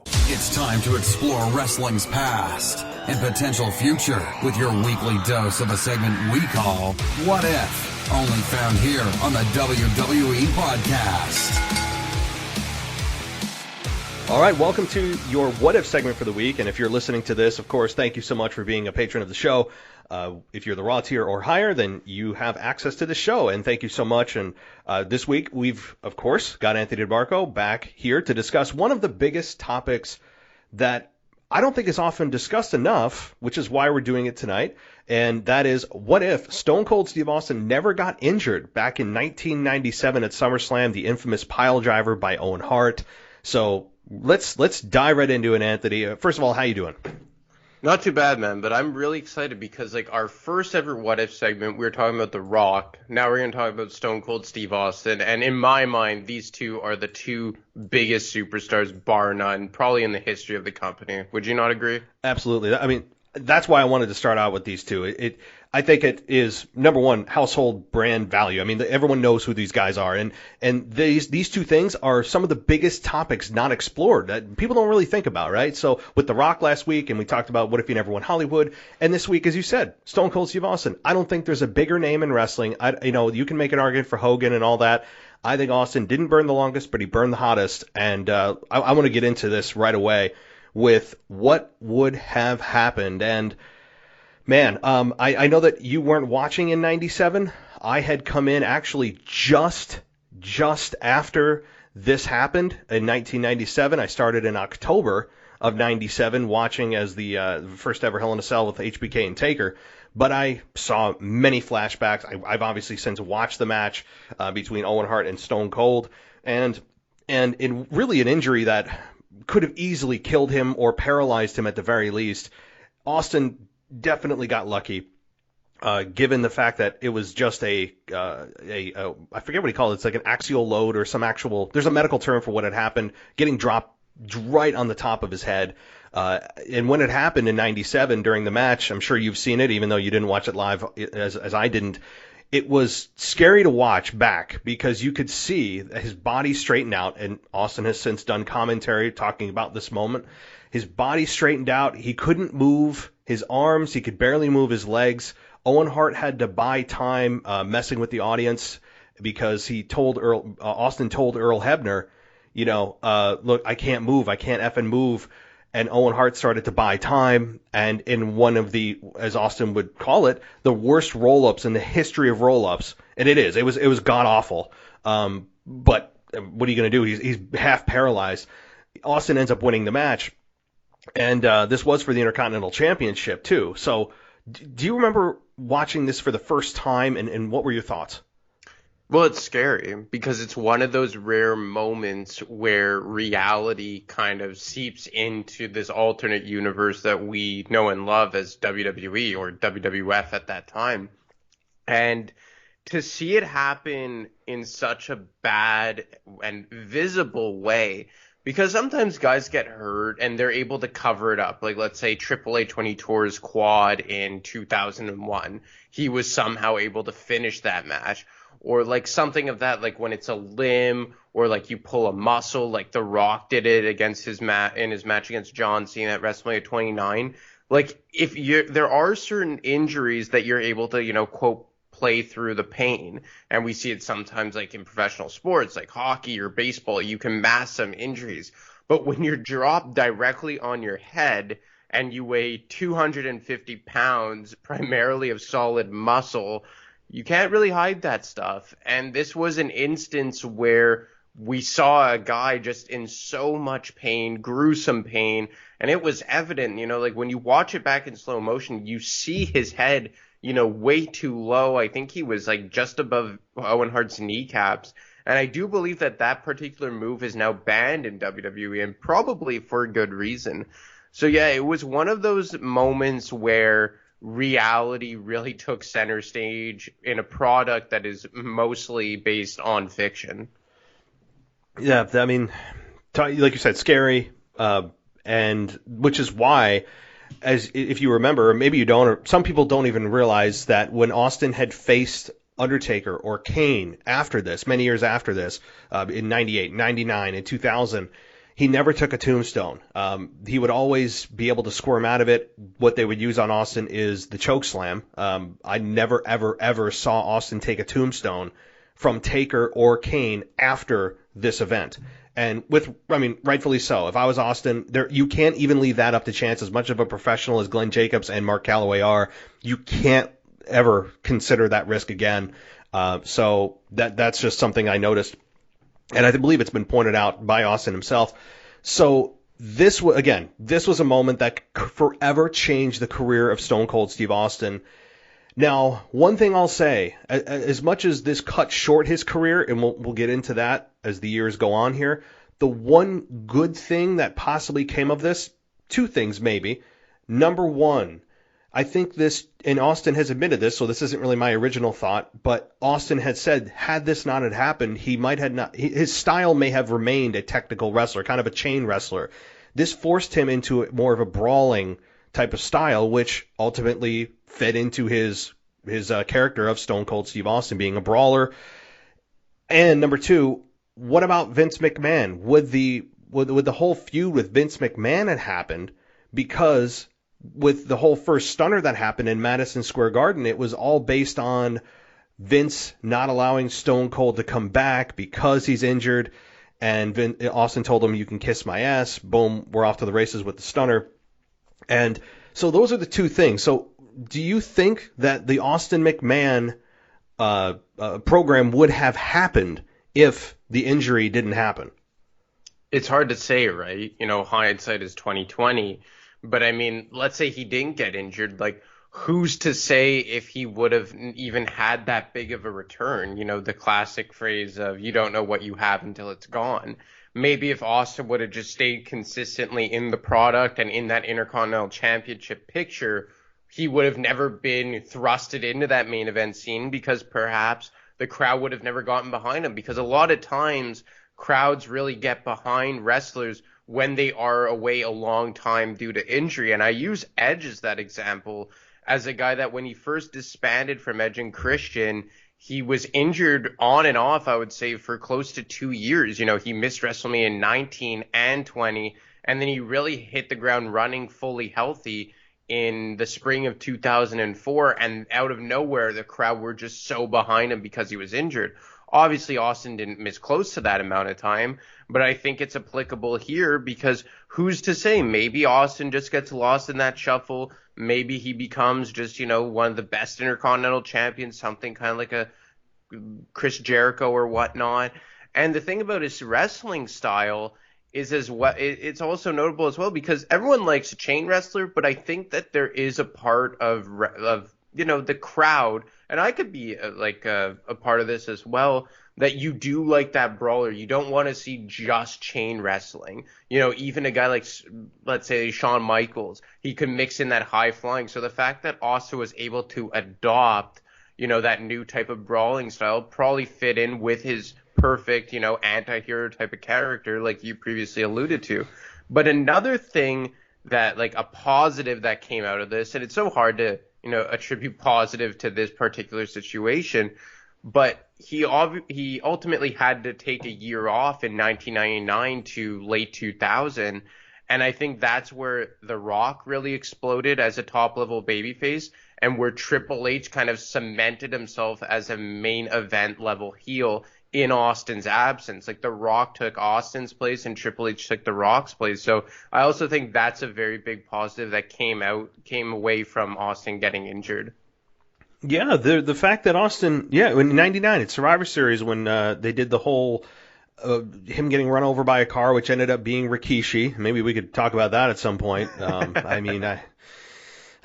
It's time to explore wrestling's past and potential future with your weekly dose of a segment we call What If? Only found here on the WWE Podcast. All right, welcome to your What If segment for the week. And if you're listening to this, of course, thank you so much for being a patron of the show. If you're the Raw tier or higher, then you have access to the show. And thank you so much. And this week, we've, of course, got Anthony DeMarco back here to discuss one of the biggest topics that I don't think is often discussed enough, which is why we're doing it tonight. And that is, what if Stone Cold Steve Austin never got injured back in 1997 at SummerSlam, the infamous pile driver by Owen Hart? So let's dive right into it, Anthony. First of all, how you doing? Not too bad, man, but I'm really excited because, our first ever What If segment, we were talking about The Rock. Now we're going to talk about Stone Cold Steve Austin. And in my mind, these two are the two biggest superstars, bar none, probably in the history of the company. Would you not agree? Absolutely. I mean, that's why I wanted to start out with these two. I think it is, number one, household brand value. I mean, everyone knows who these guys are. And these two things are some of the biggest topics not explored that people don't really think about, right? So with The Rock last week, and we talked about what if you never won Hollywood. And this week, as you said, Stone Cold Steve Austin. I don't think there's a bigger name in wrestling. You can make an argument for Hogan and all that. I think Austin didn't burn the longest, but he burned the hottest. And I want to get into this right away with what would have happened. And man, I know that you weren't watching in 97. I had come in actually just after this happened in 1997. I started in October of 97 watching as the first ever Hell in a Cell with HBK and Taker. But I saw many flashbacks. I've obviously since watched the match between Owen Hart and Stone Cold. And in really an injury that could have easily killed him or paralyzed him at the very least. Austin definitely got lucky, given the fact that it was just I forget what he called it. It's like an axial load or some actual. There's a medical term for what had happened. Getting dropped right on the top of his head. And when it happened in '97 during the match, I'm sure you've seen it, even though you didn't watch it live as I didn't. It was scary to watch back because you could see his body straighten out, and Austin has since done commentary talking about this moment. His body straightened out. He couldn't move his arms. He could barely move his legs. Owen Hart had to buy time messing with the audience because Austin told Earl Hebner, look, I can't move. I can't effing move. And Owen Hart started to buy time, and in one of the, as Austin would call it, the worst roll-ups in the history of roll-ups, and it was god-awful. But what are you going to do? He's half paralyzed. Austin ends up winning the match, and this was for the Intercontinental Championship, too. So do you remember watching this for the first time, and what were your thoughts? Well, it's scary because it's one of those rare moments where reality kind of seeps into this alternate universe that we know and love as WWE or WWF at that time. And to see it happen in such a bad and visible way, because sometimes guys get hurt and they're able to cover it up. Like, let's say Triple H when he tore his quad in 2001, he was somehow able to finish that match. Or like something of that, like when it's a limb or like you pull a muscle, like The Rock did it against in his match against John Cena at WrestleMania 29. Like there are certain injuries that you're able to, quote, play through the pain. And we see it sometimes like in professional sports, like hockey or baseball, you can mask some injuries. But when you're dropped directly on your head and you weigh 250 pounds, primarily of solid muscle, you can't really hide that stuff. And this was an instance where we saw a guy just in so much pain, gruesome pain, and it was evident, like when you watch it back in slow motion, you see his head, way too low. I think he was like just above Owen Hart's kneecaps. And I do believe that particular move is now banned in WWE, and probably for good reason. So yeah, it was one of those moments where reality really took center stage in a product that is mostly based on fiction. Yeah, I mean, like you said, scary, and which is why, as if you remember, or maybe you don't, or some people don't even realize that when Austin had faced Undertaker or Kane after this, many years after this, in 98, 99, and 2000, he never took a tombstone. He would always be able to squirm out of it. What they would use on Austin is the choke slam. I never, ever, ever saw Austin take a tombstone from Taker or Kane after this event. And rightfully so. If I was Austin, you can't even leave that up to chance. As much of a professional as Glenn Jacobs and Mark Calloway are, you can't ever consider that risk again. So that's just something I noticed. And I believe it's been pointed out by Austin himself. So this was a moment that forever changed the career of Stone Cold Steve Austin. Now, one thing I'll say, as much as this cut short his career, and we'll get into that as the years go on here, the one good thing that possibly came of this, two things maybe. Number one, I think this, and Austin has admitted this, so this isn't really my original thought, but Austin had said, had this not had happened, his style may have remained a technical wrestler, kind of a chain wrestler. This forced him into more of a brawling type of style, which ultimately fed into his character of Stone Cold Steve Austin being a brawler. And number two, what about Vince McMahon? Would the whole feud with Vince McMahon had happened? Because with the whole first stunner that happened in Madison Square Garden, it was all based on Vince not allowing Stone Cold to come back because he's injured. And Austin told him, "You can kiss my ass." Boom, we're off to the races with the stunner. And so those are the two things. So do you think that the Austin McMahon program would have happened if the injury didn't happen? It's hard to say, right? Hindsight is 2020. But I mean, let's say he didn't get injured. Like, who's to say if he would have even had that big of a return? The classic phrase of "you don't know what you have until it's gone." Maybe if Austin would have just stayed consistently in the product and in that Intercontinental Championship picture, he would have never been thrusted into that main event scene, because perhaps the crowd would have never gotten behind him. Because a lot of times crowds really get behind wrestlers when they are away a long time due to injury. And I use Edge as that example, as a guy that when he first disbanded from Edge and Christian, he was injured on and off, I would say, for close to 2 years. He missed WrestleMania 19 and 20, and then he really hit the ground running fully healthy in the spring of 2004, and out of nowhere, the crowd were just so behind him because he was injured. Obviously, Austin didn't miss close to that amount of time, but I think it's applicable here, because who's to say? Maybe Austin just gets lost in that shuffle. Maybe he becomes just, one of the best Intercontinental champions, something kind of like a Chris Jericho or whatnot. And the thing about his wrestling style is it's also notable as well, because everyone likes a chain wrestler, but I think that there is a part of the crowd, and I could be a part of this as well, that you do like that brawler. You don't want to see just chain wrestling. Even a guy like, let's say, Shawn Michaels, he could mix in that high flying. So the fact that Austin was able to adopt, that new type of brawling style probably fit in with his perfect, anti-hero type of character, like you previously alluded to. But another thing that, a positive that came out of this, and it's so hard to, attribute positive to this particular situation, but he ultimately had to take a year off in 1999 to late 2000, and I think that's where The Rock really exploded as a top-level babyface, and where Triple H kind of cemented himself as a main event level heel in Austin's absence. Like, The Rock took Austin's place and Triple H took The Rock's place. So I also think that's a very big positive that came away from Austin getting injured. Yeah, the fact that Austin, in '99 at Survivor Series, when they did the whole him getting run over by a car, which ended up being Rikishi. Maybe we could talk about that at some point.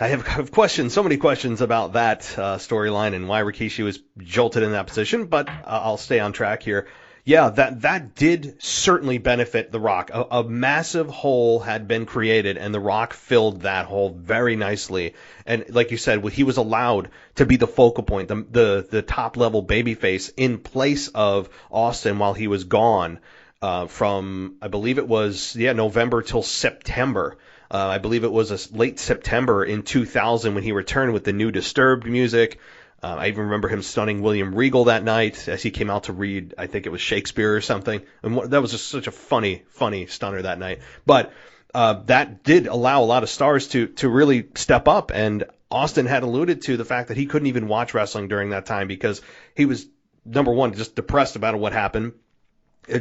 I have questions, so many questions about that storyline and why Rikishi was jolted in that position, but I'll stay on track here. Yeah, that did certainly benefit The Rock. A massive hole had been created, and The Rock filled that hole very nicely. And like you said, he was allowed to be the focal point, the top-level babyface in place of Austin while he was gone from, I believe it was, November till September. I believe it was a late September in 2000 when he returned with the new Disturbed music. I even remember him stunning William Regal that night as he came out to read, I think it was Shakespeare or something. And that was just such a funny stunner that night. But that did allow a lot of stars to really step up. And Austin had alluded to the fact that he couldn't even watch wrestling during that time because he was, number one, just depressed about what happened,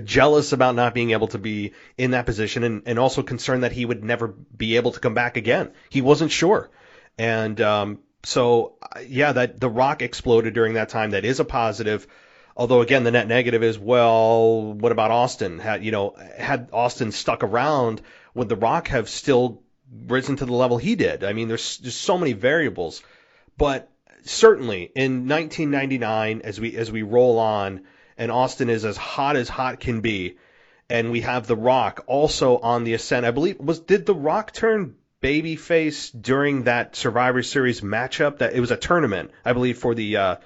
jealous about not being able to be in that position, and also concerned that he would never be able to come back again. He wasn't sure. And so, yeah, that The Rock exploded during that time. That is a positive. Although, again, the net negative is, well, what about Austin? Had Austin stuck around, would The Rock have still risen to the level he did? I mean, there's just so many variables. But certainly in 1999, as we roll on, and Austin is as hot can be, and we have The Rock also on the ascent. I believe, did The Rock turn babyface during that Survivor Series matchup? That it was a tournament, I believe, for the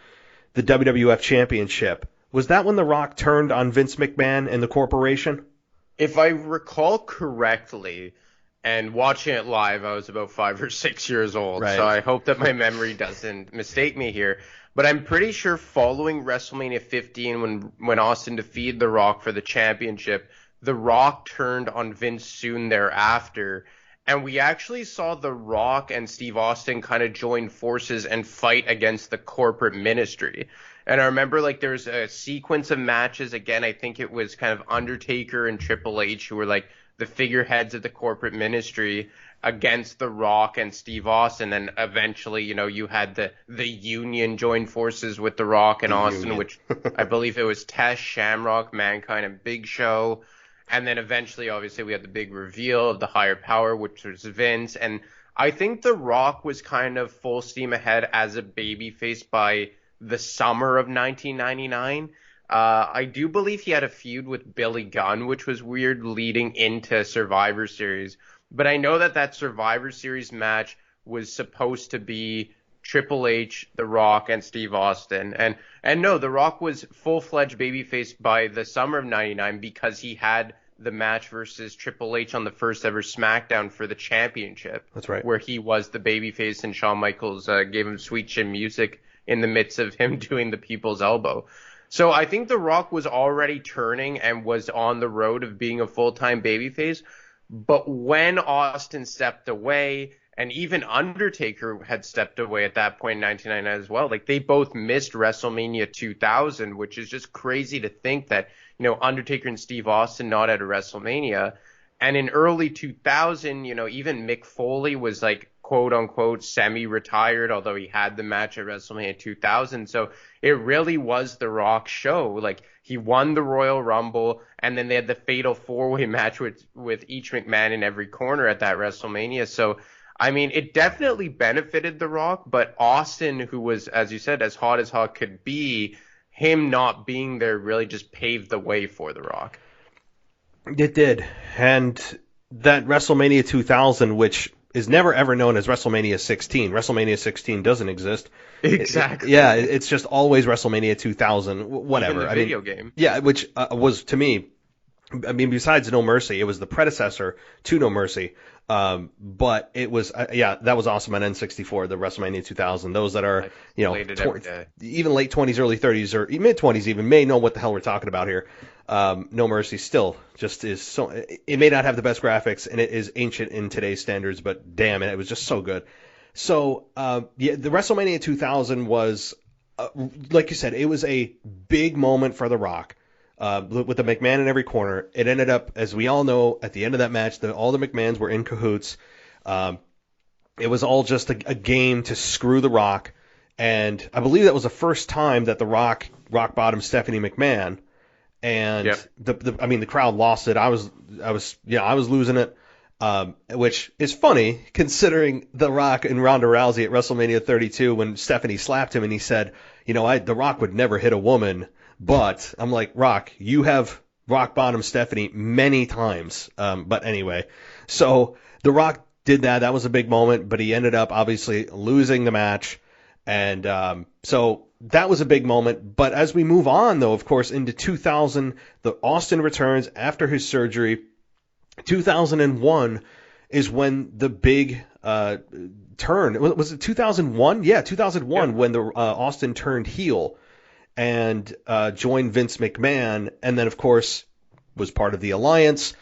WWF Championship. Was that when The Rock turned on Vince McMahon and the corporation? If I recall correctly, and watching it live, I was about 5 or 6 years old, right. So I hope that my memory doesn't mistake me here. But I'm pretty sure following WrestleMania 15, when Austin defeated The Rock for the championship, The Rock turned on Vince soon thereafter. And we actually saw The Rock and Steve Austin kind of join forces and fight against the corporate ministry. And I remember, like, there's a sequence of matches. Again, I think it was kind of Undertaker and Triple H who were, like, the figureheads of the corporate ministry against The Rock and Steve Austin. And eventually, you had the Union join forces with The Rock and Austin, which I believe it was Test, Shamrock, Mankind, and Big Show. And then eventually, obviously, we had the big reveal of the higher power, which was Vince. And I think The Rock was kind of full steam ahead as a babyface by the summer of 1999. I do believe he had a feud with Billy Gunn, which was weird leading into Survivor Series. But I know that Survivor Series match was supposed to be Triple H, The Rock, and Steve Austin. And no, The Rock was full-fledged babyface by the summer of 99 because he had the match versus Triple H on the first ever SmackDown for the championship. That's right. Where he was the babyface and Shawn Michaels gave him Sweet Chin Music in the midst of him doing the People's Elbow. So I think The Rock was already turning and was on the road of being a full-time babyface. But when Austin stepped away, and even Undertaker had stepped away at that point in 1999 as well, like they both missed WrestleMania 2000, which is just crazy to think that, Undertaker and Steve Austin not at a WrestleMania. And in early 2000, even Mick Foley was like, quote unquote, semi-retired, although he had the match at WrestleMania 2000. So it really was The Rock show. Like, he won the Royal Rumble, and then they had the fatal four-way match with each McMahon in every corner at that WrestleMania. So, I mean, it definitely benefited The Rock, but Austin, who was, as you said, as hot could be, him not being there really just paved the way for The Rock. It did. And that WrestleMania 2000, which is never ever known as WrestleMania 16. WrestleMania 16 doesn't exist. Exactly. It's just always WrestleMania 2000, whatever. Even the video game. Yeah, which was, to me, besides No Mercy, it was the predecessor to No Mercy. But it was, that was awesome on N64, the WrestleMania 2000. Those that are, even late 20s, early 30s, or mid 20s even may know what the hell we're talking about here. No Mercy still just is so, it may not have the best graphics and it is ancient in today's standards, but damn it was just so good. So, the WrestleMania 2000 was, like you said, it was a big moment for The Rock. With the McMahon in every corner. It ended up, as we all know, at the end of that match, all the McMahons were in cahoots. It was all just a game to screw The Rock. And I believe that was the first time that The Rock rock-bottomed Stephanie McMahon. And yep. the crowd lost it. I was losing it. Which is funny considering The Rock and Ronda Rousey at WrestleMania 32 when Stephanie slapped him and he said, The Rock would never hit a woman. But I'm like, Rock, you have rock bottom Stephanie many times. But anyway, so The Rock did that. That was a big moment, but he ended up obviously losing the match. And so that was a big moment. But as we move on, though, of course, into 2000, the Austin returns after his surgery. 2001 is when the big turn. Was it 2001? Yeah, 2001 when the Austin turned heel and joined Vince McMahon, and then of course was part of the alliance.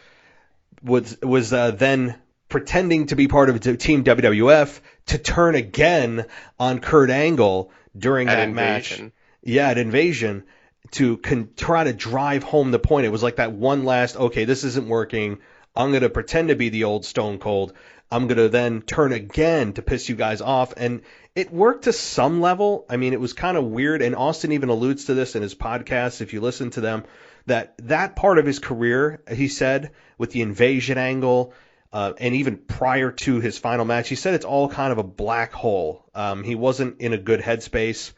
Was then pretending to be part of Team WWF to turn again on Kurt Angle during that match. Yeah, at Invasion, to try to drive home the point. It was like that one last, okay, this isn't working. I'm going to pretend to be the old Stone Cold. I'm going to then turn again to piss you guys off. And it worked to some level. I mean, it was kind of weird. And Austin even alludes to this in his podcasts, if you listen to them, that part of his career, he said, with the Invasion angle, and even prior to his final match, he said it's all kind of a black hole. He wasn't in a good headspace.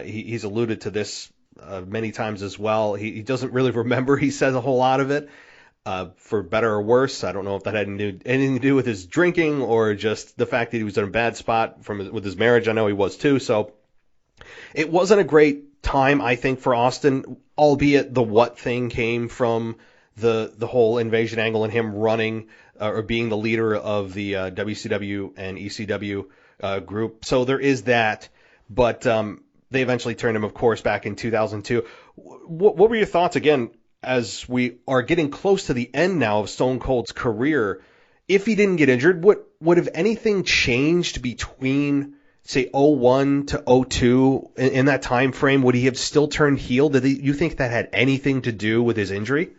He's alluded to this many times as well. He doesn't really remember, he says, a whole lot of it, for better or worse. I don't know if that had anything to do with his drinking or just the fact that he was in a bad spot with his marriage. I know he was too. So it wasn't a great time, I think, for Austin, albeit the what thing came from the whole Invasion angle and him running or being the leader of the WCW and ECW group. So there is that. But they eventually turned him, of course, back in 2002. What were your thoughts, again, as we are getting close to the end now of Stone Cold's career? If he didn't get injured, would have anything changed between, say, 01 to 02 in that time frame? Would he have still turned heel? Did you think that had anything to do with his injury?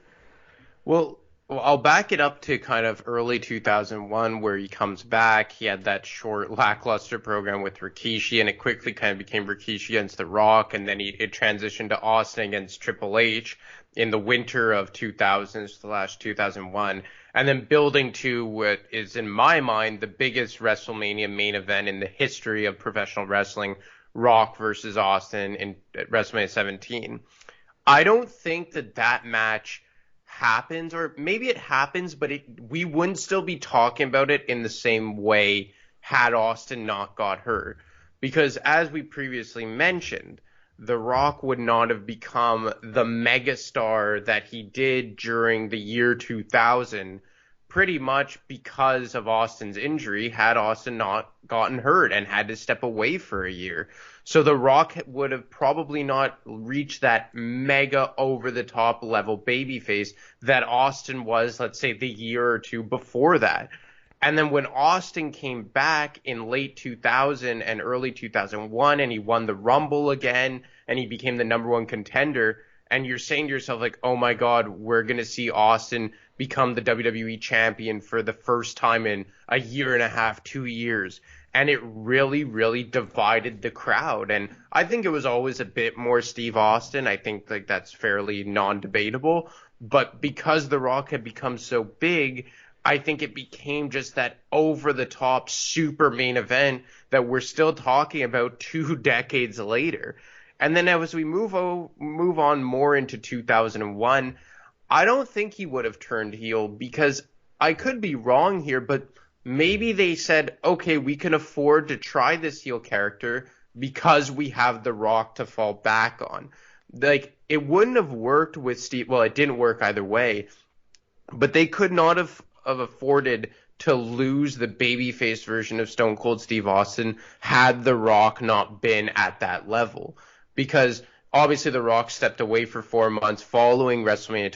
Well, I'll back it up to kind of early 2001 where he comes back. He had that short lackluster program with Rikishi, and it quickly kind of became Rikishi against The Rock, and then it transitioned to Austin against Triple H in the winter of 2000/2001, and then building to what is, in my mind, the biggest WrestleMania main event in the history of professional wrestling, Rock versus Austin in WrestleMania 17. I don't think that match happens, or maybe it happens, but we wouldn't still be talking about it in the same way had Austin not got hurt. Because as we previously mentioned, The Rock would not have become the megastar that he did during the year 2000 pretty much because of Austin's injury had Austin not gotten hurt and had to step away for a year. So The Rock would have probably not reached that mega over-the-top level babyface that Austin was, let's say, the year or two before that. And then when Austin came back in late 2000 and early 2001 and he won the Rumble again and he became the number one contender, and you're saying to yourself, like, oh my God, we're going to see Austin become the WWE champion for the first time in a year and a half, 2 years. And it really, really divided the crowd. And I think it was always a bit more Steve Austin. I think like that's fairly non-debatable. But because The Rock had become so big, I think it became just that over-the-top super main event that we're still talking about 2 decades later. And then as we move on more into 2001, I don't think he would have turned heel, because I could be wrong here, but maybe they said, okay, we can afford to try this heel character because we have The Rock to fall back on. Like, it wouldn't have worked with Steve. Well, it didn't work either way, but they could not have afforded to lose the babyface version of Stone Cold Steve Austin had The Rock not been at that level. Because obviously The Rock stepped away for 4 months following WrestleMania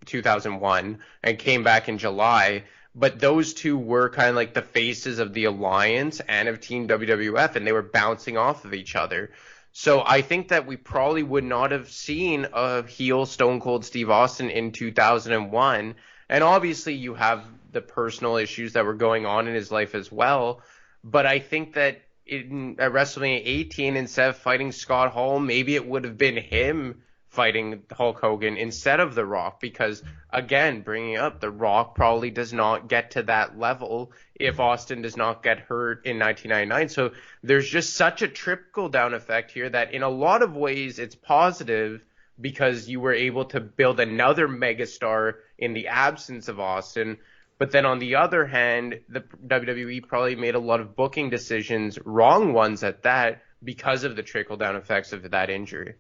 2001 and came back in July. But those two were kind of like the faces of the Alliance and of Team WWF, and they were bouncing off of each other. So I think that we probably would not have seen a heel Stone Cold Steve Austin in 2001. And obviously you have the personal issues that were going on in his life as well. But I think that at WrestleMania 18, instead of fighting Scott Hall, maybe it would have been him fighting Hulk Hogan instead of The Rock, because, again, bringing up, The Rock probably does not get to that level if Austin does not get hurt in 1999. So there's just such a trickle-down effect here that in a lot of ways it's positive, because you were able to build another megastar in the absence of Austin. But then on the other hand, the WWE probably made a lot of booking decisions, wrong ones at that, because of the trickle-down effects of that injury.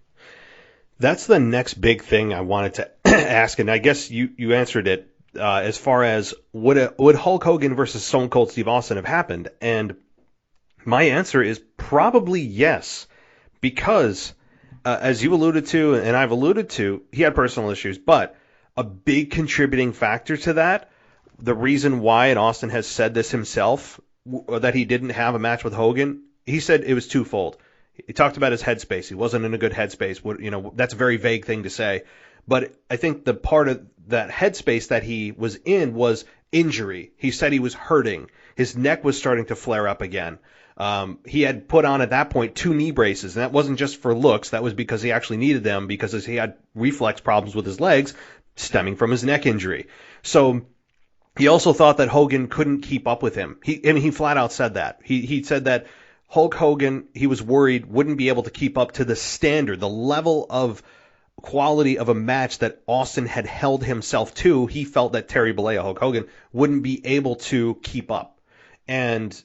That's the next big thing I wanted to ask, and I guess you answered it as far as would Hulk Hogan versus Stone Cold Steve Austin have happened? And My answer is probably yes, because as you alluded to and I've alluded to, he had personal issues, but a big contributing factor to that, the reason why, and Austin has said this himself, that he didn't have a match with Hogan, he said it was twofold. He talked about his headspace. He wasn't in a good headspace. That's a very vague thing to say. But I think the part of that headspace that he was in was injury. He said he was hurting. His neck was starting to flare up again. He had put on at that point 2 knee braces, and that wasn't just for looks. That was because he actually needed them because he had reflex problems with his legs stemming from his neck injury. So he also thought that Hogan couldn't keep up with him. He flat out said that. He said that Hulk Hogan, he was worried, wouldn't be able to keep up to the standard, the level of quality of a match that Austin had held himself to. He felt that Terry Bollea, Hulk Hogan, wouldn't be able to keep up. And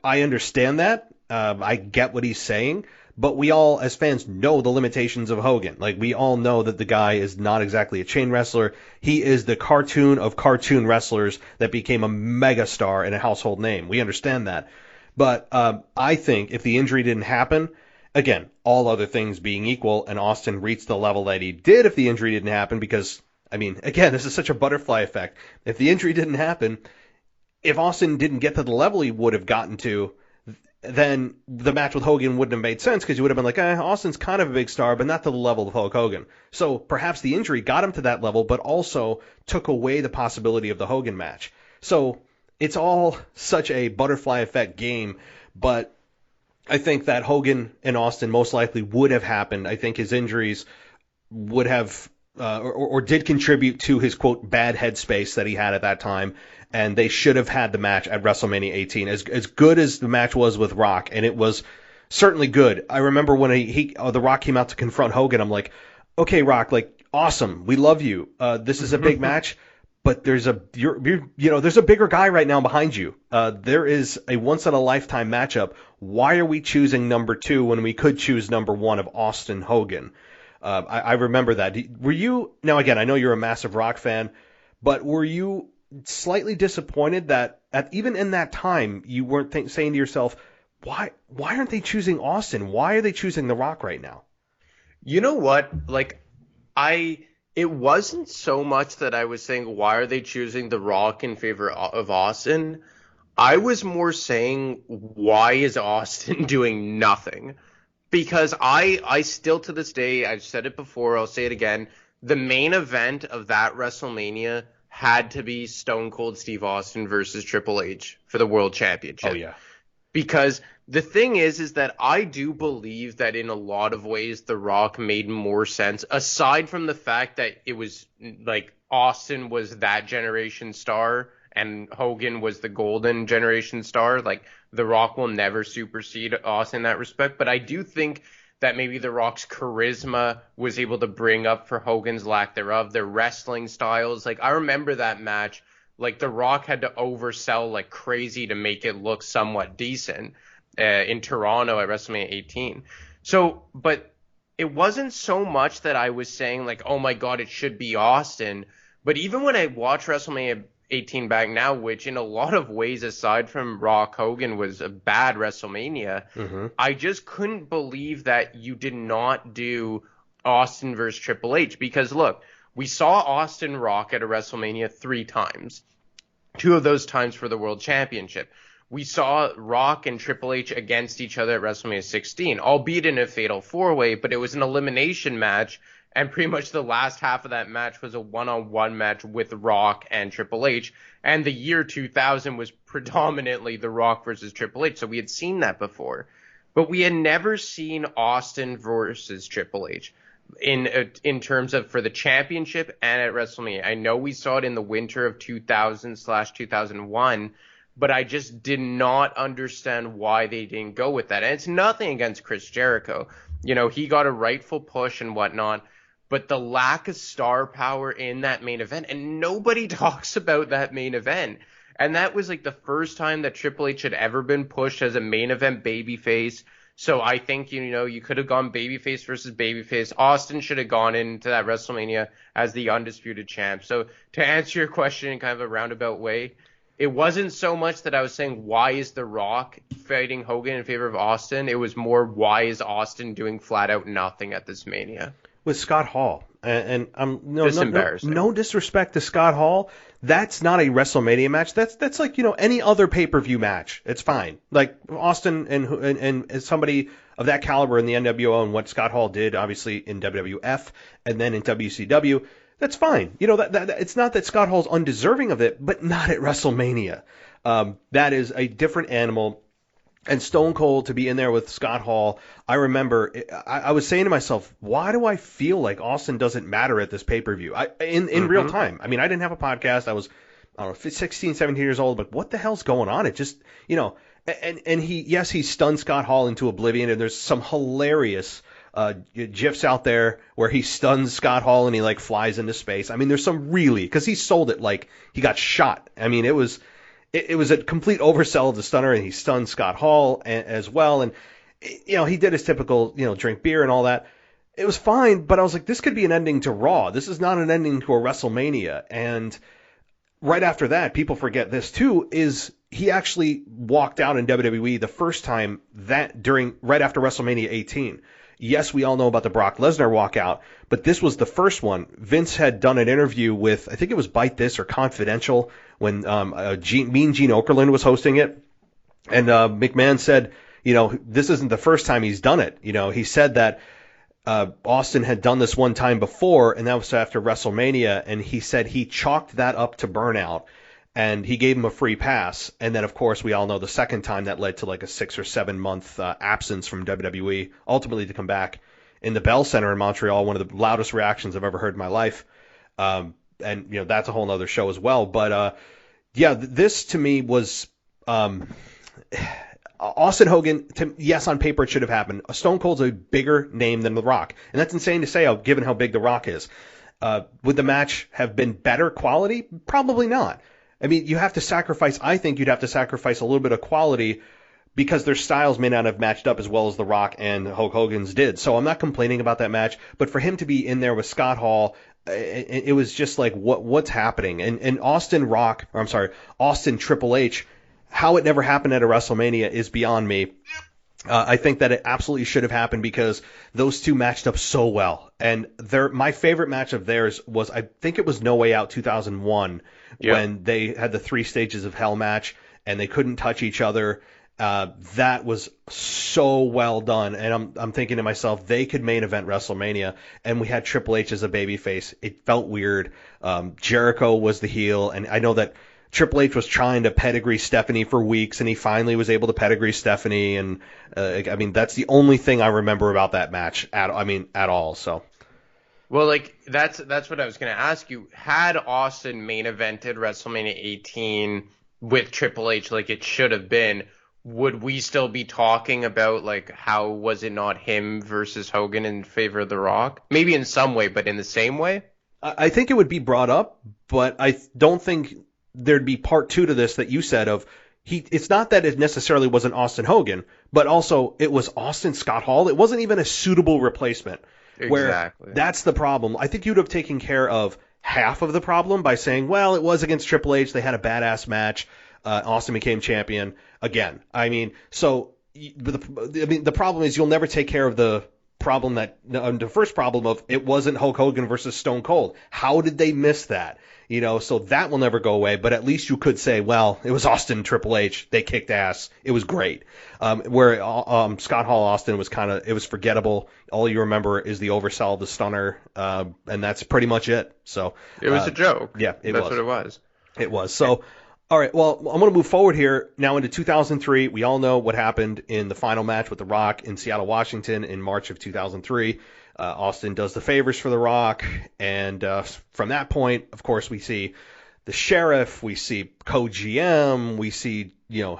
I understand that. I get what he's saying. But we all, as fans, know the limitations of Hogan. Like, we all know that the guy is not exactly a chain wrestler. He is the cartoon of cartoon wrestlers that became a megastar and a household name. We understand that. But I think if the injury didn't happen, again, all other things being equal, and Austin reached the level that he did if the injury didn't happen, because, I mean, again, this is such a butterfly effect. If the injury didn't happen, if Austin didn't get to the level he would have gotten to, then the match with Hogan wouldn't have made sense, because you would have been like, Austin's kind of a big star, but not to the level of Hulk Hogan. So perhaps the injury got him to that level, but also took away the possibility of the Hogan match. So it's all such a butterfly effect game, but I think that Hogan and Austin most likely would have happened. I think his injuries would have or did contribute to his, quote, bad headspace that he had at that time, and they should have had the match at WrestleMania 18. As good as the match was with Rock, and it was certainly good. I remember when The Rock came out to confront Hogan, I'm like, okay, Rock, like, awesome, we love you. This is a big match, but there's a bigger guy right now behind you. There is a once in a lifetime matchup. Why are we choosing number 2 when we could choose number 1 of Austin Hogan? I remember that. Were you, now again, I know you're a massive Rock fan, but were you slightly disappointed that even in that time you weren't saying to yourself, why aren't they choosing Austin? Why are they choosing The Rock right now? You know what? Like, it wasn't so much that I was saying, why are they choosing The Rock in favor of Austin? I was more saying, why is Austin doing nothing? Because I still, to this day, I've said it before, I'll say it again, the main event of that WrestleMania had to be Stone Cold Steve Austin versus Triple H for the World Championship. Oh, yeah. Because the thing is that I do believe that in a lot of ways The Rock made more sense, aside from the fact that it was like Austin was that generation star and Hogan was the golden generation star. Like, The Rock will never supersede Austin in that respect. But I do think that maybe The Rock's charisma was able to bring up for Hogan's lack thereof, their wrestling styles. Like, I remember that match. Like, The Rock had to oversell like crazy to make it look somewhat decent in Toronto at WrestleMania 18. So, but it wasn't so much that I was saying like, oh my God, it should be Austin. But even when I watch WrestleMania 18 back now, which in a lot of ways, aside from Rock Hogan, was a bad WrestleMania, I just couldn't believe that you did not do Austin versus Triple H. Because look, we saw Austin Rock at a WrestleMania 3 times. 2 of those times for the World Championship. We saw Rock and Triple H against each other at WrestleMania 16, albeit in a fatal 4-way, but it was an elimination match, and pretty much the last half of that match was a one-on-one match with Rock and Triple H, and the year 2000 was predominantly The Rock versus Triple H, so we had seen that before. But we had never seen Austin versus Triple H in terms of for the championship and at WrestleMania. I know we saw it in the winter of 2000/2001, but I just did not understand why they didn't go with that. And it's nothing against Chris Jericho. You know, he got a rightful push and whatnot, but the lack of star power in that main event, and nobody talks about that main event. And that was like the first time that Triple H had ever been pushed as a main event babyface. So I think, you could have gone babyface versus babyface. Austin should have gone into that WrestleMania as the undisputed champ. So to answer your question in kind of a roundabout way, It wasn't so much that I was saying, why is The Rock fighting Hogan in favor of Austin? It was more, why is Austin doing flat out nothing at this Mania? With Scott Hall. And Just embarrassing. no disrespect to Scott Hall. That's not a WrestleMania match. That's like, any other pay-per-view match. It's fine. Like Austin and somebody of that caliber in the NWO and what Scott Hall did, obviously in WWF and then in WCW, that's fine. That it's not that Scott Hall's undeserving of it, but not at WrestleMania. That is a different animal. And Stone Cold to be in there with Scott Hall, I remember I was saying to myself, why do I feel like Austin doesn't matter at this pay-per-view? In real time. I mean, I didn't have a podcast. I was, I don't know, 16, 17 years old, but what the hell's going on? It just, and he stunned Scott Hall into oblivion, and there's some hilarious GIFs out there where he stuns Scott Hall and he like flies into space. I mean, there's some really, because he sold it like he got shot. I mean, it was a complete oversell of the stunner, and he stunned Scott Hall as well. And, he did his typical, drink beer and all that. It was fine, but I was like, this could be an ending to Raw. This is not an ending to a WrestleMania. And right after that, people forget this too, is he actually walked out in WWE the first time right after WrestleMania 18. Yes, we all know about the Brock Lesnar walkout, but this was the first one. Vince had done an interview with, I think it was Bite This or Confidential, when Mean Gene Okerlund was hosting it. And McMahon said, this isn't the first time he's done it. He said that Austin had done this one time before, and that was after WrestleMania, and he said he chalked that up to burnout, and he gave him a free pass. And then, of course, we all know the second time that led to like a 6 or 7 month absence from WWE, ultimately to come back in the Bell Center in Montreal, one of the loudest reactions I've ever heard in my life. And, that's a whole nother show as well. But, this to me was Austin Hogan, yes, on paper it should have happened. Stone Cold's a bigger name than The Rock. And that's insane to say, given how big The Rock is. Would the match have been better quality? Probably not. I mean, I think you'd have to sacrifice a little bit of quality because their styles may not have matched up as well as The Rock and Hulk Hogan's did. So I'm not complaining about that match, but for him to be in there with Scott Hall, it was just like, what's happening? And Austin Triple H, how it never happened at a WrestleMania is beyond me. I think that it absolutely should have happened because those two matched up so well. And my favorite match of theirs was, I think it was No Way Out 2001, when they had the 3 stages of hell match and they couldn't touch each other. That was so well done. And I'm thinking to myself, they could main event WrestleMania, and we had Triple H as a babyface. It felt weird. Jericho was the heel, and I know that Triple H was trying to pedigree Stephanie for weeks, and he finally was able to pedigree Stephanie. And that's the only thing I remember about that match at all. So, well, like that's what I was going to ask you. Had Austin main evented WrestleMania 18 with Triple H like it should have been, would we still be talking about like how was it not him versus Hogan in favor of The Rock? Maybe in some way, but in the same way? I think it would be brought up, but I don't think there'd be part 2 to this that you said of it's not that it necessarily wasn't Austin Hogan, but also it was Austin Scott Hall. It wasn't even a suitable replacement. Exactly. Where that's the problem. I think you'd have taken care of half of the problem by saying, well, it was against Triple H. They had a badass match. Austin became champion again. The problem is you'll never take care of the problem the first problem of it wasn't Hulk Hogan versus Stone Cold. How did they miss that? So that will never go away, but at least you could say, well, it was Austin and Triple H. They kicked ass. It was great. Where Scott Hall Austin was it was forgettable. All you remember is the oversell, the stunner, and that's pretty much it. So it was a joke. Yeah, that's what it was. It was. So, all right, well, I'm going to move forward here now into 2003. We all know what happened in the final match with The Rock in Seattle, Washington in March of 2003. Austin does the favors for The Rock, and from that point, of course, we see the sheriff, we see co-GM, we see,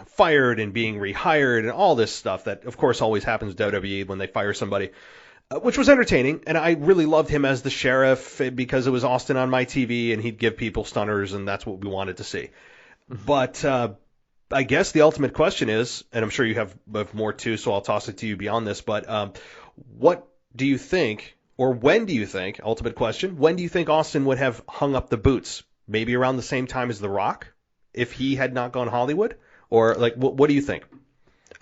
fired and being rehired and all this stuff that, of course, always happens with WWE when they fire somebody, which was entertaining, and I really loved him as the sheriff because it was Austin on my TV, and he'd give people stunners, and that's what we wanted to see. But I guess the ultimate question is, and I'm sure you have more too, so I'll toss it to you beyond this, but what do you think, or when do you think, ultimate question, when do you think Austin would have hung up the boots? Maybe around the same time as The Rock? if he had not gone Hollywood? Or like, what do you think?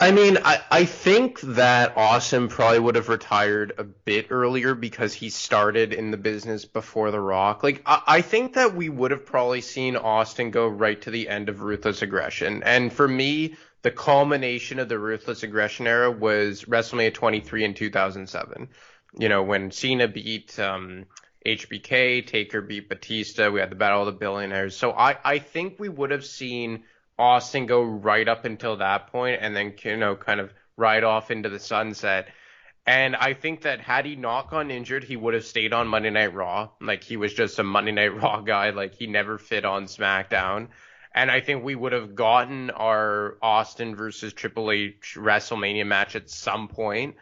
I mean, I think that Austin probably would have retired a bit earlier because he started in the business before The Rock. Like, I think that we would have probably seen Austin go right to the end of Ruthless Aggression. And for me, the culmination of the Ruthless Aggression era was WrestleMania 23 in 2007. You know, when Cena beat HBK, Taker beat Batista, we had the Battle of the Billionaires. So I think we would have seen Austin go right up until that point and then, you know, kind of ride off into the sunset. And I think that had he not gone injured, he would have stayed on Monday Night Raw. Like, he was just a Monday Night Raw guy. Like, he never fit on SmackDown. And I think we would have gotten our Austin versus Triple H WrestleMania match at some point,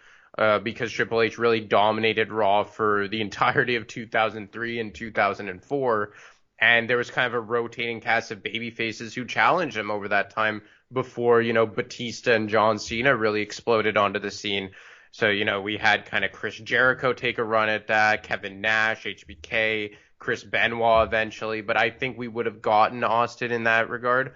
because Triple H really dominated Raw for the entirety of 2003 and 2004. And there was kind of a rotating cast of babyfaces who challenged him over that time before, you know, Batista and John Cena really exploded onto the scene. So, you know, we had kind of Chris Jericho take a run at that, Kevin Nash, HBK, Chris Benoit eventually. But I think we would have gotten Austin in that regard.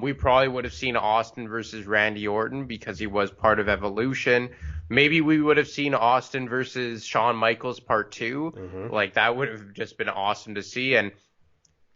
We probably would have seen Austin versus Randy Orton because he was part of Evolution. Maybe we would have seen Austin versus Shawn Michaels Part 2. Mm-hmm. Like, that would have just been awesome to see. And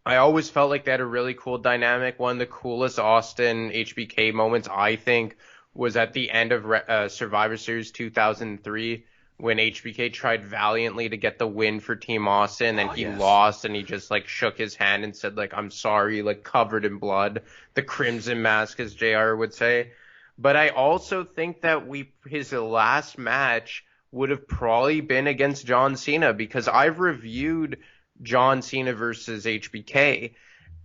I always felt like they had a really cool dynamic. One of the coolest Austin HBK moments, I think, was at the end of Survivor Series 2003 when HBK tried valiantly to get the win for Team Austin, and he lost, and he just, like, shook his hand and said, like, I'm sorry, like, covered in blood. The Crimson Mask, as JR would say. But I also think that his last match would have probably been against John Cena, because I've reviewed John Cena versus HBK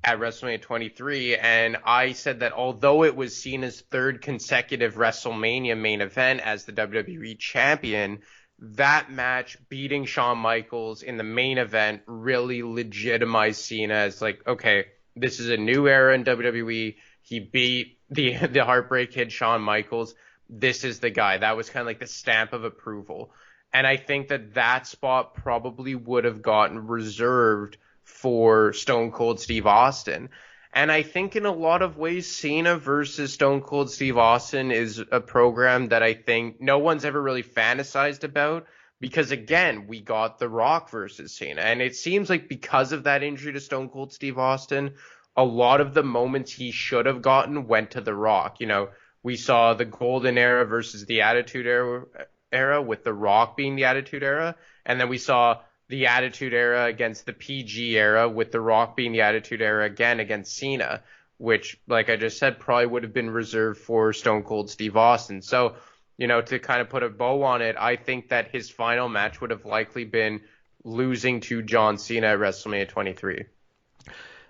at WrestleMania 23, and I said that although it was Cena's third consecutive WrestleMania main event as the WWE champion, that match beating Shawn Michaels in the main event really legitimized Cena as, like, okay, this is a new era in WWE. He beat the Heartbreak Kid Shawn Michaels. This is the guy. That was kind of like the stamp of approval. And I think that spot probably would have gotten reserved for Stone Cold Steve Austin. And I think in a lot of ways, Cena versus Stone Cold Steve Austin is a program that I think no one's ever really fantasized about, because, again, we got The Rock versus Cena. And it seems like because of that injury to Stone Cold Steve Austin, a lot of the moments he should have gotten went to The Rock. You know, we saw the Golden Era versus the Attitude Era with The Rock being the Attitude Era, and then we saw the Attitude Era against the PG Era with The Rock being the Attitude Era again against Cena, which, like I just said, probably would have been reserved for Stone Cold Steve Austin. So, you know, to kind of put a bow on it, I think that his final match would have likely been losing to John Cena at WrestleMania 23.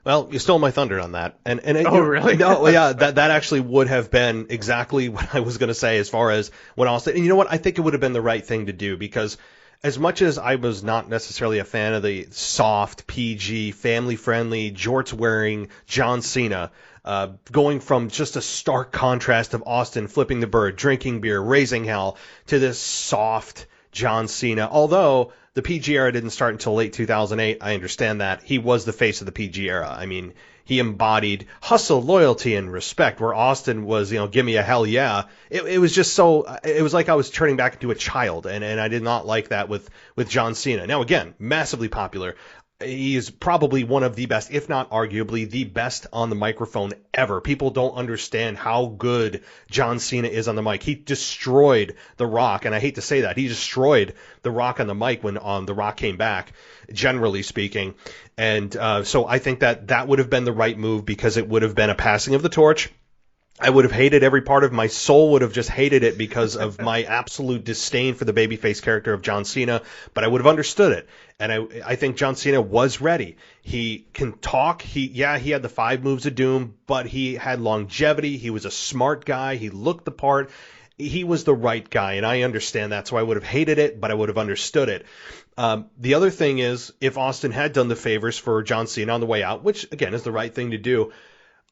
Well, you stole my thunder on that. And really? No, yeah, that actually would have been exactly what I was going to say as far as when Austin. And you know what? I think it would have been the right thing to do, because as much as I was not necessarily a fan of the soft, PG, family-friendly, jorts-wearing John Cena, going from just a stark contrast of Austin flipping the bird, drinking beer, raising hell, to this soft John Cena, although the PG era didn't start until late 2008. I understand that. He was the face of the PG era. I mean, he embodied hustle, loyalty, and respect, where Austin was, you know, give me a hell yeah. It was just so, it was like I was turning back into a child, and I did not like that with John Cena. Now, again, massively popular. He is probably one of the best, if not arguably the best on the microphone ever. People don't understand how good John Cena is on the mic. He destroyed The Rock, and I hate to say that. He destroyed The Rock on the mic when The Rock came back, generally speaking. And so I think that would have been the right move, because it would have been a passing of the torch. I would have hated every part of my soul, would have just hated it because of my absolute disdain for the babyface character of John Cena, but I would have understood it. And I think John Cena was ready. He can talk. He had the 5 moves of doom, but he had longevity. He was a smart guy. He looked the part. He was the right guy, and I understand that. So I would have hated it, but I would have understood it. The other thing is, if Austin had done the favors for John Cena on the way out, which, again, is the right thing to do,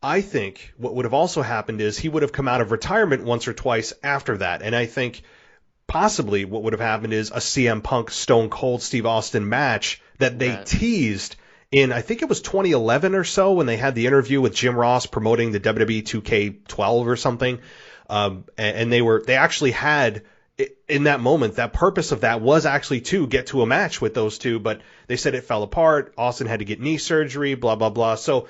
I think what would have also happened is he would have come out of retirement once or twice after that. And I think possibly what would have happened is a CM Punk Stone Cold Steve Austin match that they teased in, I think it was 2011 or so, when they had the interview with Jim Ross promoting the WWE 2K12 or something. And they actually had, in that moment, that purpose of that was actually to get to a match with those two, but they said it fell apart. Austin had to get knee surgery, blah, blah, blah. So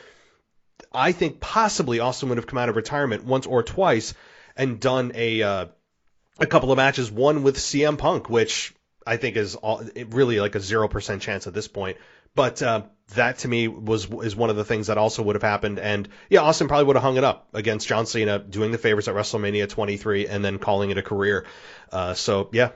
I think possibly Austin would have come out of retirement once or twice and done a couple of matches, one with CM Punk, which I think is really like a 0% chance at this point. But that to me is one of the things that also would have happened. And yeah, Austin probably would have hung it up against John Cena, doing the favors at WrestleMania 23 and then calling it a career. So yeah.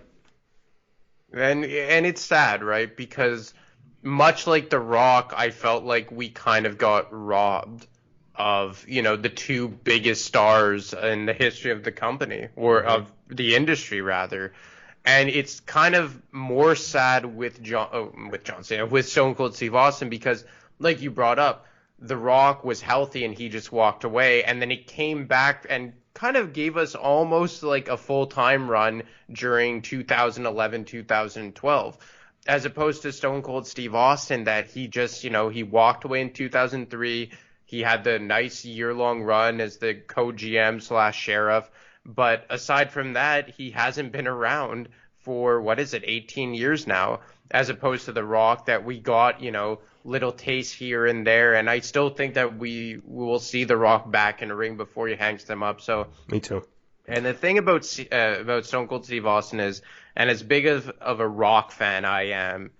And it's sad, right? Because much like The Rock, I felt like we kind of got robbed of, the two biggest stars in the history of the company, or of the industry rather. And it's kind of more sad with John Cena, with Stone Cold Steve Austin, because like you brought up, The Rock was healthy and he just walked away, and then he came back and kind of gave us almost like a full-time run during 2011, 2012, as opposed to Stone Cold Steve Austin, that he just, he walked away in 2003. He had the nice year-long run as the co-GM / sheriff. But aside from that, he hasn't been around for, 18 years now, as opposed to The Rock that we got, little tastes here and there. And I still think that we will see The Rock back in the ring before he hangs them up. So Me too. And the thing about Stone Cold Steve Austin is, and as big of a Rock fan I am,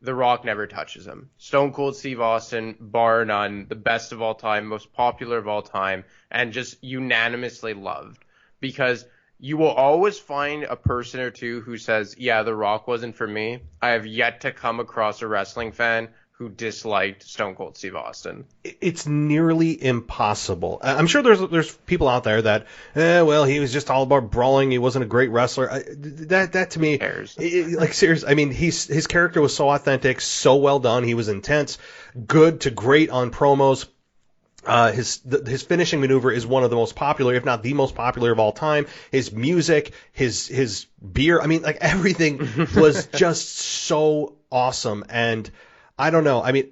The Rock never touches him. Stone Cold Steve Austin, bar none, the best of all time, most popular of all time, and just unanimously loved. Because you will always find a person or two who says, yeah, The Rock wasn't for me. I have yet to come across a wrestling fan who disliked Stone Cold Steve Austin. It's nearly impossible. I'm sure there's people out there that, well, he was just all about brawling. He wasn't a great wrestler. That to me, like serious. I mean, his character was so authentic, so well done. He was intense, good to great on promos. His finishing maneuver is one of the most popular, if not the most popular of all time. His music, his beer, I mean, like everything was just so awesome. And I don't know. I mean,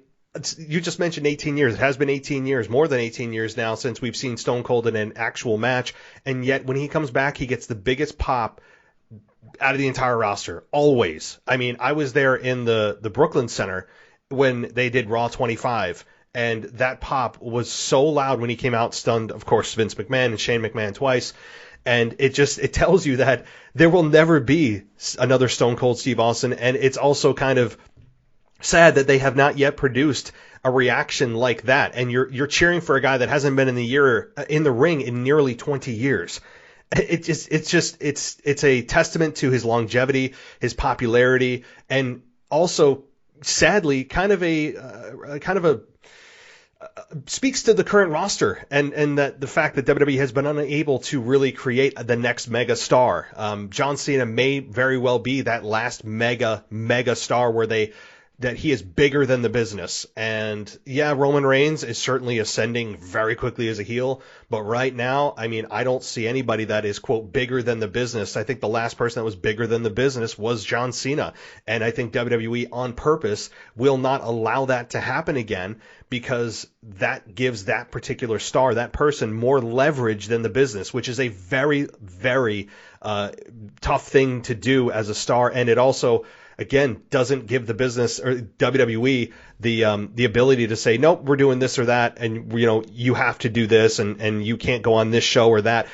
you just mentioned 18 years. It has been 18 years, more than 18 years now since we've seen Stone Cold in an actual match. And yet when he comes back, he gets the biggest pop out of the entire roster. Always. I mean, I was there in the Brooklyn Center when they did Raw 25. And that pop was so loud when he came out, stunned, of course, Vince McMahon and Shane McMahon twice. And it tells you that there will never be another Stone Cold Steve Austin. And it's also kind of sad that they have not yet produced a reaction like that. And you're cheering for a guy that hasn't been in the ring in nearly 20 years. It's a testament to his longevity, his popularity, and also sadly kind of a speaks to the current roster and that the fact that WWE has been unable to really create the next mega star. John Cena may very well be that last mega star that he is bigger than the business. And yeah, Roman Reigns is certainly ascending very quickly as a heel, but right now, I mean, I don't see anybody that is, quote, bigger than the business. I think the last person that was bigger than the business was John Cena. And I think WWE on purpose will not allow that to happen again, because that gives that particular star, that person, more leverage than the business, which is a very, very tough thing to do as a star. And it also, again, doesn't give the business or WWE the ability to say, nope, we're doing this or that, and you have to do this, and you can't go on this show or that.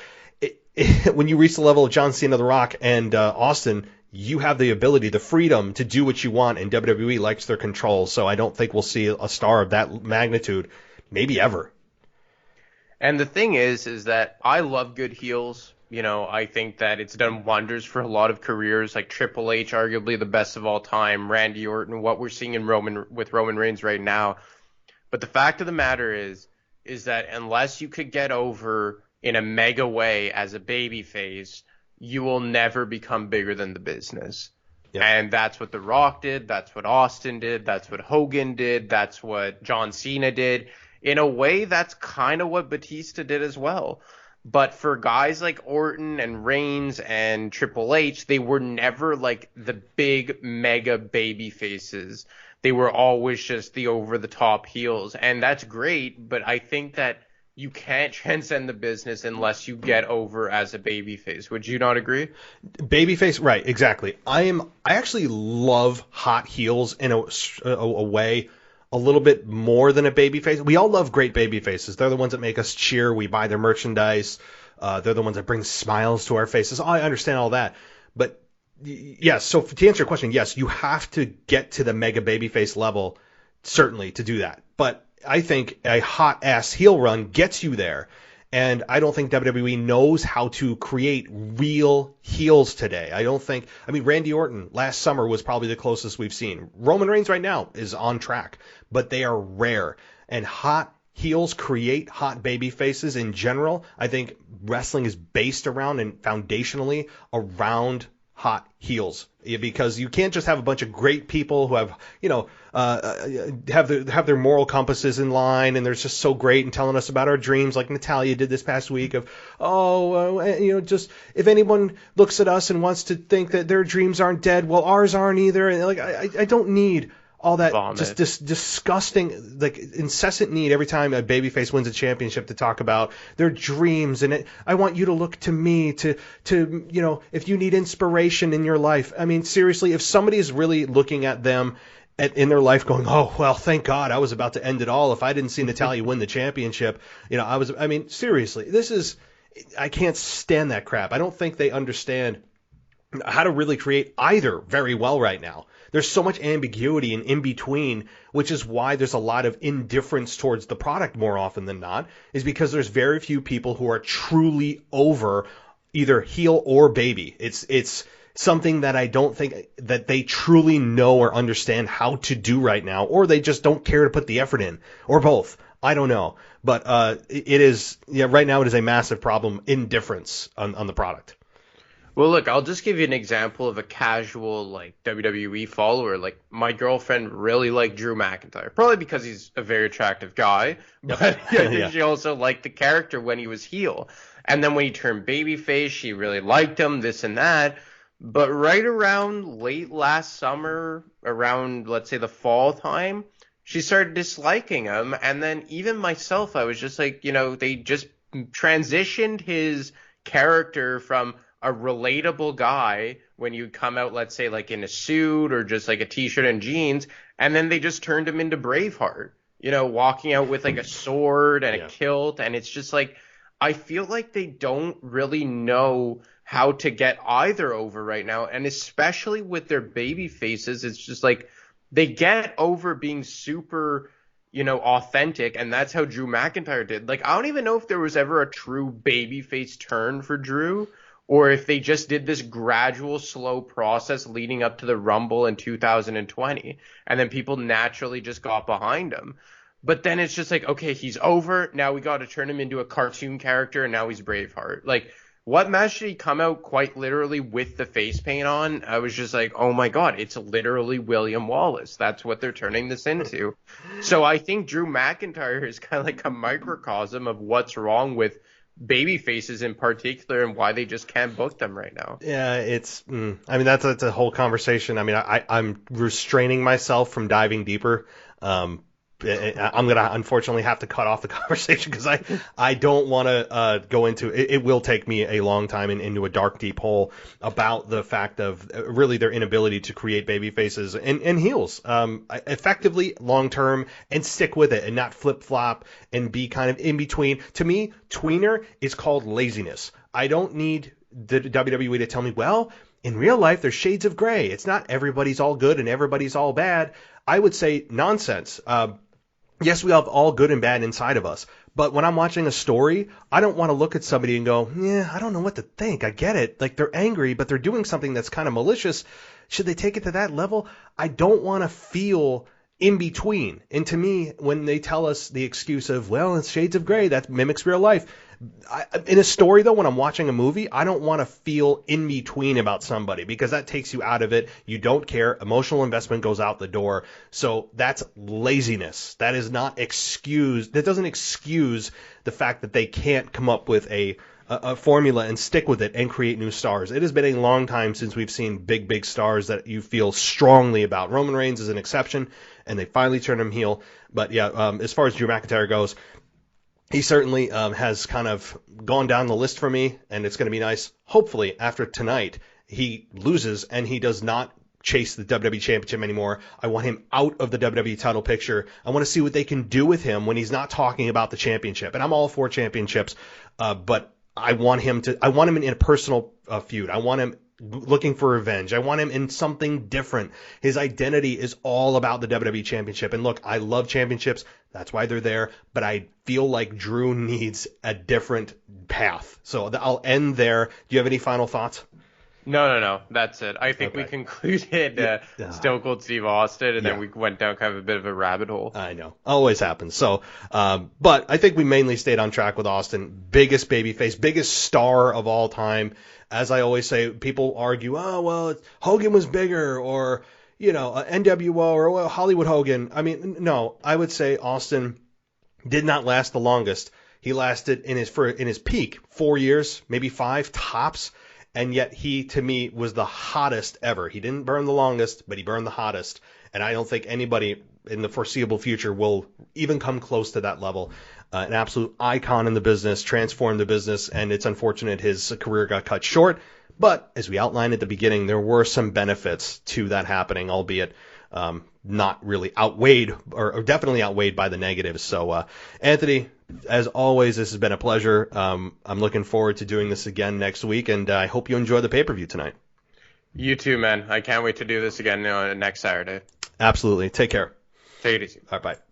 When you reach the level of John Cena, The Rock, and Austin, you have the ability, the freedom to do what you want, and WWE likes their control. So I don't think we'll see a star of that magnitude, maybe ever. And the thing is that I love good heels. I think that it's done wonders for a lot of careers, like Triple H, arguably the best of all time, Randy Orton, what we're seeing with Roman Reigns right now. But the fact of the matter is that unless you could get over in a mega way as a babyface, you will never become bigger than the business. Yep. And that's what The Rock did. That's what Austin did. That's what Hogan did. That's what John Cena did. In a way, that's kind of what Batista did as well. But for guys like Orton and Reigns and Triple H, they were never like the big mega baby faces. they were always just the over-the-top heels. And that's great, but I think that you can't transcend the business unless you get over as a babyface. Would you not agree? Babyface, right? Exactly. I actually love hot heels in a way a little bit more than a babyface. We all love great babyfaces. They're the ones that make us cheer. We buy their merchandise. They're the ones that bring smiles to our faces. I understand all that, but yes. So to answer your question, yes, you have to get to the mega babyface level, certainly, to do that. But I think a hot ass heel run gets you there. And I don't think WWE knows how to create real heels today. I mean, Randy Orton last summer was probably the closest we've seen. Roman Reigns right now is on track, but they are rare. And hot heels create hot baby faces in general. I think wrestling is based around and foundationally around hot heels, because you can't just have a bunch of great people who have, have their moral compasses in line and they're just so great and telling us about our dreams, like Natalia did this past week of, just if anyone looks at us and wants to think that their dreams aren't dead, well, ours aren't either. And like, I don't need all that Vomit. just this disgusting, like, incessant need every time a babyface wins a championship to talk about their dreams. And I want you to look to me to if you need inspiration in your life. I mean, seriously, if somebody is really looking at them in their life going, oh, well, thank God I was about to end it all if I didn't see Natalia win the championship. Seriously, I can't stand that crap. I don't think they understand how to really create either very well right now. There's so much ambiguity and in between, which is why there's a lot of indifference towards the product more often than not, is because there's very few people who are truly over either heel or baby. It's something that I don't think that they truly know or understand how to do right now, or they just don't care to put the effort in, or both. I don't know. But it is, right now it is a massive problem, indifference on the product. Well, look, I'll just give you an example of a casual, WWE follower. Like, my girlfriend really liked Drew McIntyre, probably because he's a very attractive guy, but I think she also liked the character when he was heel. And then when he turned babyface, she really liked him, this and that. But right around late last summer, around, let's say, the fall time, she started disliking him. And then even myself, I was just like, they just transitioned his character from a relatable guy when you come out, let's say, like in a suit or just like a t-shirt and jeans, and then they just turned him into Braveheart, walking out with like a sword and a kilt. And it's just like, I feel like they don't really know how to get either over right now. And especially with their baby faces, it's just like they get over being super, authentic. And that's how Drew McIntyre did. Like, I don't even know if there was ever a true babyface turn for Drew, or if they just did this gradual, slow process leading up to the Rumble in 2020, and then people naturally just got behind him. But then it's just like, okay, he's over. Now we got to turn him into a cartoon character, and now he's Braveheart. Like, what match did he come out quite literally with the face paint on? I was just like, oh my God, it's literally William Wallace. That's what they're turning this into. So I think Drew McIntyre is kind of like a microcosm of what's wrong with baby faces in particular and why they just can't book them right now. Yeah, that's a whole conversation. I mean, I'm restraining myself from diving deeper. I'm going to unfortunately have to cut off the conversation because I don't want to go into it. It will take me a long time into a dark, deep hole about the fact of really their inability to create baby faces and heels effectively long term and stick with it and not flip flop and be kind of in between. To me, tweener is called laziness. I don't need the WWE to tell me, well, in real life, there's shades of gray. It's not everybody's all good and everybody's all bad. I would say nonsense. Yes, we have all good and bad inside of us. But when I'm watching a story, I don't want to look at somebody and go, yeah, I don't know what to think. I get it. Like, they're angry, but they're doing something that's kind of malicious. Should they take it to that level? I don't want to feel in between. And to me, when they tell us the excuse of, well, it's shades of gray, that mimics real life. In a story, though, when I'm watching a movie, I don't want to feel in between about somebody because that takes you out of it. You don't care. Emotional investment goes out the door. So that's laziness. That is not excused. That doesn't excuse the fact that they can't come up with a formula and stick with it and create new stars. It has been a long time since we've seen big stars that you feel strongly about. Roman Reigns is an exception. and they finally turned him heel. But yeah, as far as Drew McIntyre goes, he certainly has kind of gone down the list for me, and it's going to be nice. Hopefully, after tonight, he loses and he does not chase the WWE Championship anymore. I want him out of the WWE title picture. I want to see what they can do with him when he's not talking about the championship. And I'm all for championships, but I want him in a personal feud. I want him looking for revenge. I want him in something different. His identity is all about the WWE Championship. And look, I love championships. That's why they're there. But I feel like Drew needs a different path. So I'll end there. Do you have any final thoughts? No. That's it. I think we concluded Stone Cold Steve Austin, and then we went down kind of a bit of a rabbit hole. I know. Always happens. So, but I think we mainly stayed on track with Austin. Biggest babyface, biggest star of all time. As I always say, people argue, oh, well, Hogan was bigger, or, NWO, or well, Hollywood Hogan. I mean, no, I would say Austin did not last the longest. He lasted in his peak 4 years, maybe 5 tops. And yet he, to me, was the hottest ever. He didn't burn the longest, but he burned the hottest. And I don't think anybody in the foreseeable future will even come close to that level. An absolute icon in the business, transformed the business, and it's unfortunate his career got cut short. But as we outlined at the beginning, there were some benefits to that happening, albeit not really outweighed, or definitely outweighed by the negatives. So, Anthony, as always, this has been a pleasure. I'm looking forward to doing this again next week, and I hope you enjoy the pay-per-view tonight. You too, man. I can't wait to do this again next Saturday. Absolutely. Take care. Take it easy. All right, bye.